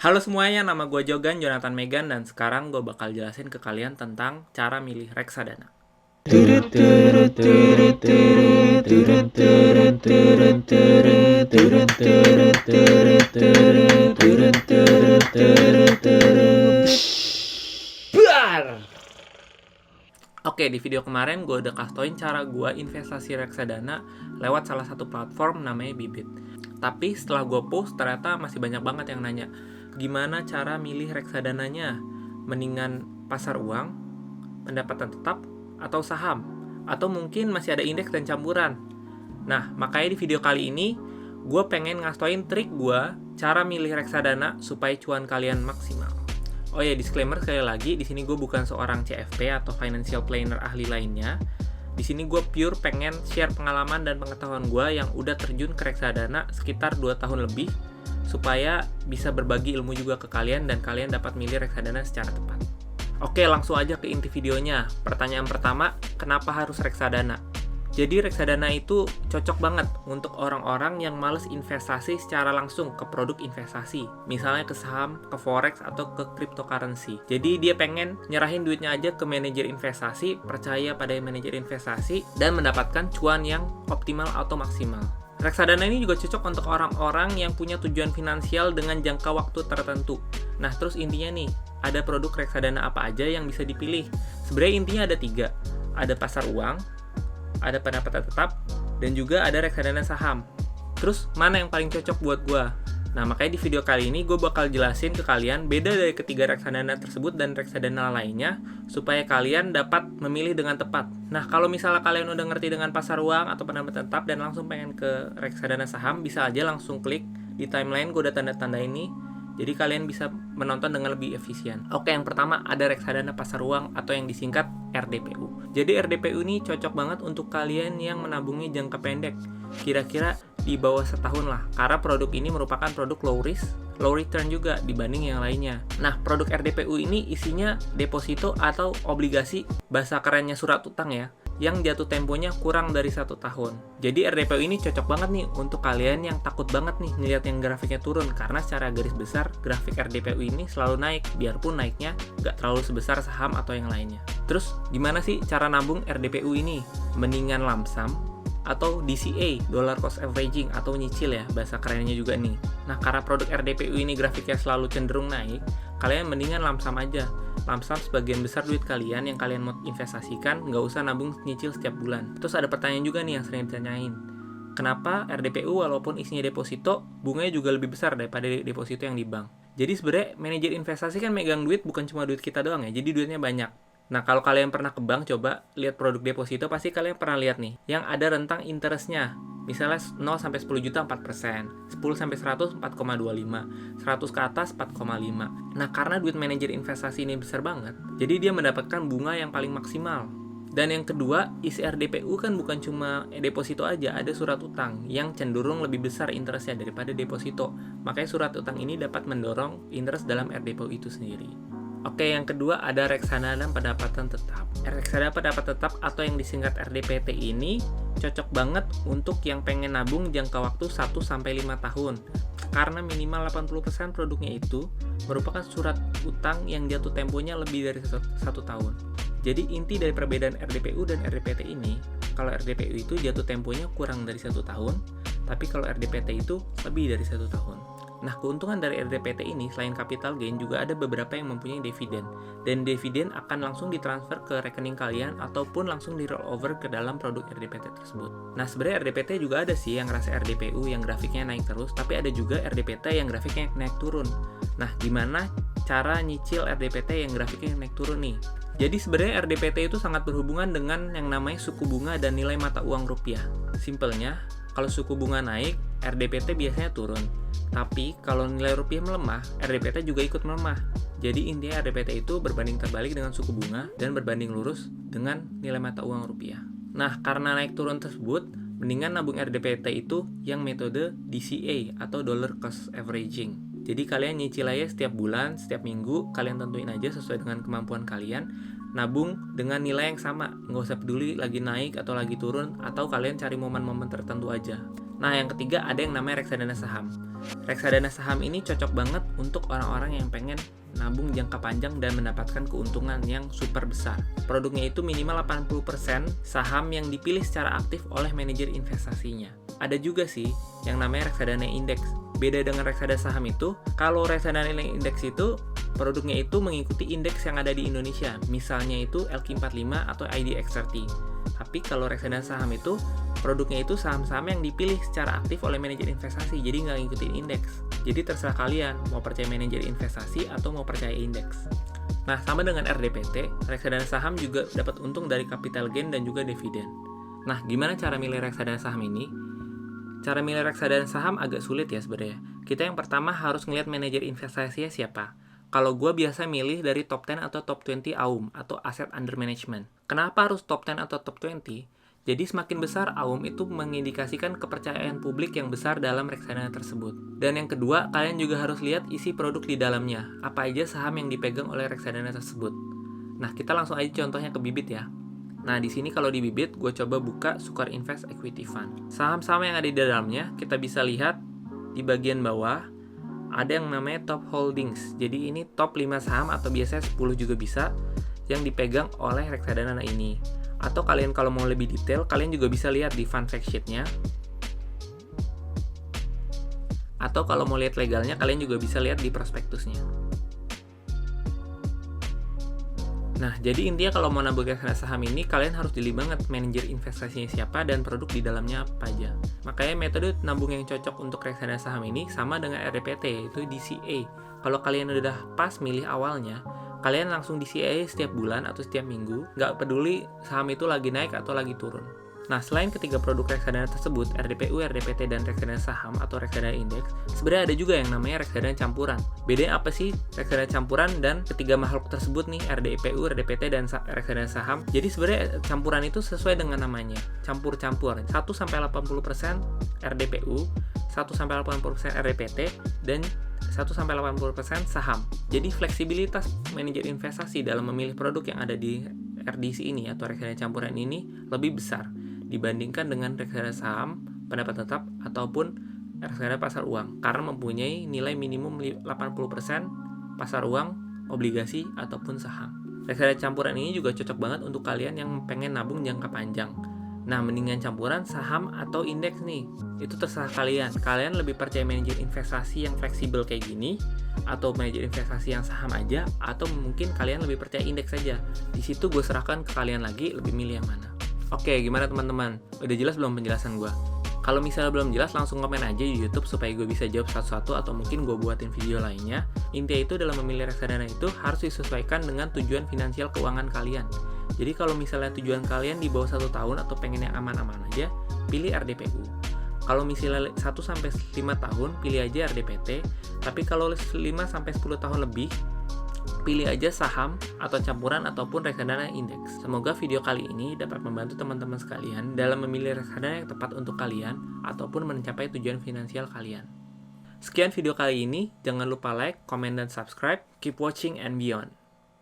Halo semuanya, nama gue Jogan Jonathan Megan dan sekarang gue bakal jelasin ke kalian tentang cara milih reksadana. Oke, di video kemarin gue udah kasih tauin cara gue investasi reksadana lewat salah satu platform namanya Bibit. Tapi setelah gue post, ternyata masih banyak banget yang nanya, gimana cara milih reksadananya? Mendingan pasar uang, pendapatan tetap, atau saham? Atau mungkin masih ada indeks dan campuran? Nah, makanya di video kali ini, gue pengen ngasih tauin trik gue cara milih reksadana supaya cuan kalian maksimal. Oh ya, disclaimer sekali lagi, di sini gue bukan seorang CFP atau financial planner ahli lainnya. Di sini gue pure pengen share pengalaman dan pengetahuan gue yang udah terjun ke reksadana sekitar 2 tahun lebih, supaya bisa berbagi ilmu juga ke kalian dan kalian dapat milih reksadana secara tepat. Oke, langsung aja ke inti videonya. Pertanyaan pertama, kenapa harus reksadana? Jadi reksadana itu cocok banget untuk orang-orang yang males investasi secara langsung ke produk investasi. Misalnya ke saham, ke forex, atau ke cryptocurrency. Jadi dia pengen nyerahin duitnya aja ke manajer investasi, percaya pada manajer investasi, dan mendapatkan cuan yang optimal atau maksimal. Reksadana ini juga cocok untuk orang-orang yang punya tujuan finansial dengan jangka waktu tertentu. Nah, terus intinya nih, ada produk reksadana apa aja yang bisa dipilih? Sebenarnya intinya ada 3. Ada pasar uang, ada pendapatan tetap, dan juga ada reksadana saham. Terus mana yang paling cocok buat gue? Nah, makanya di video kali ini gue bakal jelasin ke kalian beda dari ketiga reksadana tersebut dan reksadana lainnya, supaya kalian dapat memilih dengan tepat. Nah, kalau misalnya kalian udah ngerti dengan pasar uang atau pendapatan tetap dan langsung pengen ke reksadana saham, bisa aja langsung klik di timeline gue udah tanda-tanda ini. Jadi kalian bisa menonton dengan lebih efisien. Oke, yang pertama ada reksadana pasar uang atau yang disingkat RDPU. Jadi RDPU ini cocok banget untuk kalian yang menabungi jangka pendek. Kira-kira di bawah setahun lah. Karena produk ini merupakan produk low risk, low return juga dibanding yang lainnya. Nah, produk RDPU ini isinya deposito atau obligasi, bahasa kerennya surat utang ya, yang jatuh temponya kurang dari 1 tahun. Jadi RDPU ini cocok banget nih untuk kalian yang takut banget nih ngeliat yang grafiknya turun, karena secara garis besar grafik RDPU ini selalu naik, biarpun naiknya nggak terlalu sebesar saham atau yang lainnya. Terus gimana sih cara nabung RDPU ini? Mendingan lump sum atau DCA, dollar cost averaging, atau nyicil ya, bahasa kerennya juga nih. Nah, karena produk RDPU ini grafiknya selalu cenderung naik, kalian mendingan lump sum aja. Lump sum sebagian besar duit kalian yang kalian mau investasikan, nggak usah nabung nyicil setiap bulan. Terus ada pertanyaan juga nih yang sering ditanyain, kenapa RDPU walaupun isinya deposito, bunganya juga lebih besar daripada deposito yang di bank? Jadi sebenarnya manajer investasi kan megang duit bukan cuma duit kita doang ya, jadi duitnya banyak. Nah, kalau kalian pernah ke bank, coba lihat produk deposito, pasti kalian pernah lihat nih, yang ada rentang interestnya. Misalnya 0 sampai 10 juta 4%, 10 sampai 100 4,25, 100 ke atas 4,5. Nah, karena duit manajer investasi ini besar banget, jadi dia mendapatkan bunga yang paling maksimal. Dan yang kedua, isi RDPU kan bukan cuma deposito aja, ada surat utang yang cenderung lebih besar interestnya daripada deposito. Makanya surat utang ini dapat mendorong interest dalam RDPU itu sendiri. Oke, yang kedua ada reksadana pendapatan tetap. Reksadana pendapatan tetap atau yang disingkat RDPT ini cocok banget untuk yang pengen nabung jangka waktu 1-5 tahun. Karena minimal 80% produknya itu merupakan surat utang yang jatuh temponya lebih dari 1 tahun. Jadi inti dari perbedaan RDPU dan RDPT ini, kalau RDPU itu jatuh temponya kurang dari 1 tahun, tapi kalau RDPT itu lebih dari 1 tahun. Nah, keuntungan dari RDPT ini selain capital gain juga ada beberapa yang mempunyai dividen. Dan dividen akan langsung ditransfer ke rekening kalian ataupun langsung di rollover ke dalam produk RDPT tersebut. Nah, sebenarnya RDPT juga ada sih yang rasa RDPU yang grafiknya naik terus, tapi ada juga RDPT yang grafiknya naik turun. Nah, gimana cara nyicil RDPT yang grafiknya naik turun nih? Jadi sebenarnya RDPT itu sangat berhubungan dengan yang namanya suku bunga dan nilai mata uang rupiah. Simpelnya, kalau suku bunga naik, RDPT biasanya turun. Tapi kalau nilai rupiah melemah, RDPT juga ikut melemah. Jadi intinya RDPT itu berbanding terbalik dengan suku bunga dan berbanding lurus dengan nilai mata uang rupiah. Nah, karena naik turun tersebut, mendingan nabung RDPT itu yang metode DCA atau dollar cost averaging. Jadi kalian nyicil aja setiap bulan, setiap minggu, kalian tentuin aja sesuai dengan kemampuan kalian, nabung dengan nilai yang sama, nggak usah peduli lagi naik atau lagi turun, atau kalian cari momen-momen tertentu aja. Nah, yang ketiga ada yang namanya reksadana saham. Reksadana saham ini cocok banget untuk orang-orang yang pengen nabung jangka panjang dan mendapatkan keuntungan yang super besar. Produknya itu minimal 80% saham yang dipilih secara aktif oleh manajer investasinya. Ada juga sih yang namanya reksadana indeks. Beda dengan reksadana saham itu, kalau reksadana indeks itu produknya itu mengikuti indeks yang ada di Indonesia, misalnya itu LQ45 atau IDX30. Tapi kalau reksadana saham itu, produknya itu saham-saham yang dipilih secara aktif oleh manajer investasi, jadi nggak ngikutin indeks. Jadi terserah kalian, mau percaya manajer investasi atau mau percaya indeks. Nah, sama dengan RDPT, reksadana saham juga dapat untung dari capital gain dan juga dividen. Nah, gimana cara milih reksadana saham ini? Cara milih reksadana saham agak sulit ya sebenarnya. Kita yang pertama harus ngelihat manajer investasinya siapa. Kalau gue biasa milih dari top 10 atau top 20 AUM atau Asset Under Management. Kenapa harus top 10 atau top 20? Jadi semakin besar AUM itu mengindikasikan kepercayaan publik yang besar dalam reksadana tersebut. Dan yang kedua, kalian juga harus lihat isi produk di dalamnya. Apa aja saham yang dipegang oleh reksadana tersebut. Nah, kita langsung aja contohnya ke Bibit ya. Nah, di sini kalau di Bibit, gue coba buka Sukar Invest Equity Fund. Saham-saham yang ada di dalamnya, kita bisa lihat di bagian bawah, ada yang namanya top holdings. Jadi ini top 5 saham atau biasanya 10 juga bisa yang dipegang oleh reksadana ini. Atau kalian kalau mau lebih detail, kalian juga bisa lihat di fund fact sheet-nya. Atau kalau mau lihat legalnya, kalian juga bisa lihat di prospektusnya. Nah, jadi intinya kalau mau nabung reksadana saham ini, kalian harus jeli banget manajer investasinya siapa dan produk di dalamnya apa aja. Makanya metode nabung yang cocok untuk reksadana saham ini sama dengan RDPT, yaitu DCA. Kalau kalian udah pas milih awalnya, kalian langsung DCA setiap bulan atau setiap minggu, nggak peduli saham itu lagi naik atau lagi turun. Nah, selain ketiga produk reksadana tersebut, RDPU, RDPT, dan reksadana saham atau reksadana indeks, sebenarnya ada juga yang namanya reksadana campuran. Bedanya apa sih reksadana campuran dan ketiga makhluk tersebut nih, RDPU, RDPT, dan reksadana saham? Jadi sebenarnya campuran itu sesuai dengan namanya, campur-campur. 1-80% RDPU, 1-80% RDPT, dan 1-80% saham. Jadi fleksibilitas manajer investasi dalam memilih produk yang ada di RDC ini atau reksadana campuran ini lebih besar dibandingkan dengan reksadana saham, pendapat tetap, ataupun reksadana pasar uang karena mempunyai nilai minimum 80% pasar uang, obligasi, ataupun saham. Reksadana campuran ini juga cocok banget untuk kalian yang pengen nabung jangka panjang. Nah, mendingan campuran saham atau indeks nih. Itu terserah kalian. Kalian lebih percaya manajer investasi yang fleksibel kayak gini, atau manajer investasi yang saham aja, atau mungkin kalian lebih percaya indeks saja. Di situ gue serahkan ke kalian lagi, lebih milih yang mana. Oke, gimana teman-teman? Udah jelas belum penjelasan gue? Kalau misalnya belum jelas, langsung komen aja di YouTube supaya gue bisa jawab satu-satu atau mungkin gue buatin video lainnya. Intinya itu dalam memilih reksadana itu harus disesuaikan dengan tujuan finansial keuangan kalian. Jadi kalau misalnya tujuan kalian di bawah 1 tahun atau pengen yang aman-aman aja, pilih RDPU. Kalau misalnya 1-5 tahun, pilih aja RDPT. Tapi kalau 5-10 tahun lebih, pilih aja saham atau campuran ataupun reksadana indeks. Semoga video kali ini dapat membantu teman-teman sekalian dalam memilih reksadana yang tepat untuk kalian ataupun mencapai tujuan finansial kalian. Sekian video kali ini, jangan lupa like, comment, dan subscribe. Keep watching and beyond.